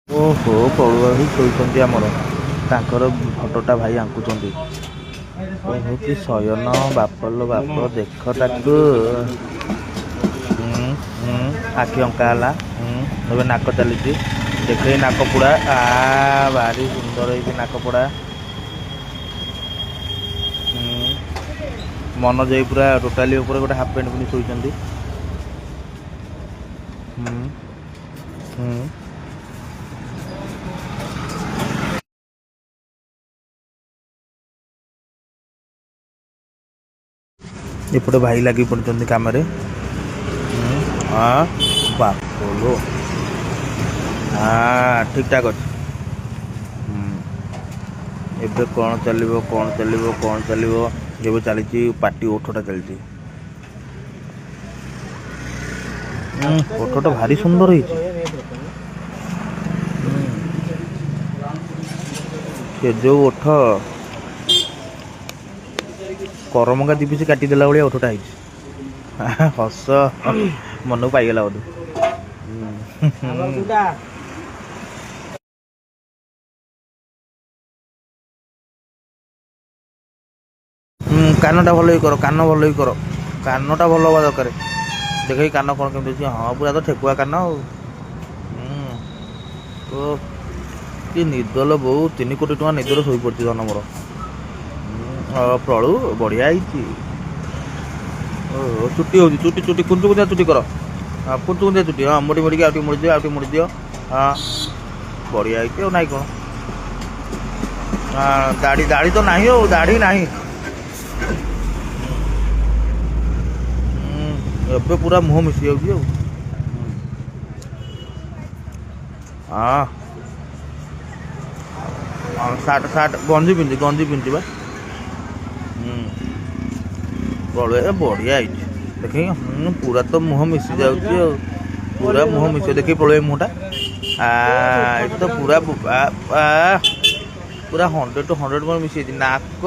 ଓହୋ ପଳୁଆ ଭାଇ ଶୋଇଛନ୍ତି ଆମର ତାଙ୍କର ଫଟୋଟା ଭାଇ ଆଙ୍କୁଛନ୍ତି। ଓହୋ କି ଶୟନ ବାପଲୋ ବାପ ଦେଖ ତାକୁ। ଆଖି ଅଙ୍କା ହେଲା। ଏବେ ନାକ ଚାଲିଛି ଦେଖେଇ ନାକ ପୋଡ଼ା ଭାରି ସୁନ୍ଦର ହେଇଛି ନାକ ପୋଡ଼ା। ମନ ଯାଇ ପୁରା ଟୋଟାଲି ଉପରେ ଗୋଟେ ହାଫ୍ ପ୍ୟାଣ୍ଟ ପିନ୍ଧି ଶୋଇଛନ୍ତି। ଏପଟେ ଭାଇ ଲାଗି ପଡ଼ିଛନ୍ତି କାମରେ। ବାପଲୋ ଠିକ୍ ଠାକ୍ ଅଛି। ଏବେ କ'ଣ ଚାଲିବ କ'ଣ ଚାଲିବ କ'ଣ ଚାଲିବ ଏବେ ଚାଲିଛି ପାଟି ଓଠଟା ଚାଲିଛି। ଓଠଟା ଭାରି ସୁନ୍ଦର ହେଇଛି। ସେ ଯୋଉ ଓଠ କରମଙ୍ଗା ଦି ପିସ୍ କାଟିଦେଲା ଭଳିଆ ଓଠଟା ହେଇଛି। ହସ ମନକୁ ପାଇଗଲା ବୋଧେ। କାନଟା ଭଲ କର କାନ ଭଲ କର କାନଟା ଭଲ ହବା ଦରକାର। ଦେଖେଇ କାନ କ'ଣ କେମିତି ଅଛି। ହଁ ପୁରା ତ ଠେକୁଆ କାନ ଆଉ। ଓ କି ନିଦଲ ବୋଉ 3 କୋଟି ଟଙ୍କା ନିଦରେ ଶୋଇପଡ଼ିଛି ଧନ ମୋର। ପ୍ରଳୁ ବଢ଼ିଆ ହେଇଛି। ଓହୋ ଚୁଟି ହେଉଛି ଚୁଟି ଚୁଟି କୁଞ୍ଚୁ କୁଞ୍ଚିଆ ଚୁଟି କର। କୁଞ୍ଚୁ କୁଞ୍ଚିଆ ଚୁଟି ମୋଡ଼ି ମୋଡ଼ିକି ଆଉ ଟିକେ ମୋଡ଼ିଦିଅ ଆଉ ଟିକେ ମୋଡ଼ିଦିଅ। ବଢ଼ିଆ ହେଇଛି ଆଉ ନାଇଁ କ'ଣ। ଦାଢ଼ି ଦାଢ଼ି ତ ନାହିଁ ଆଉ ଦାଢ଼ି ନାହିଁ। ଏବେ ପୁରା ମୁହଁ ମିଶି ଯାଉଛି ଆଉ। ସାର୍ଟ ଗଞ୍ଜି ପିନ୍ଧିବା। ବଢ଼ିଆ ହେଇଛି ଦେଖି। ପୁରା ତ ମୁହଁ ମିଶି ଯାଉଛି ଆଉ। ପୁରା ମୁହଁ ମିଶି ଦେଖି ପଳେଇ ମୁହଁଟା। ଏଠି ତ ପୁରା 100 to 100 ମିଶି ଯାଇଛି ନାକ।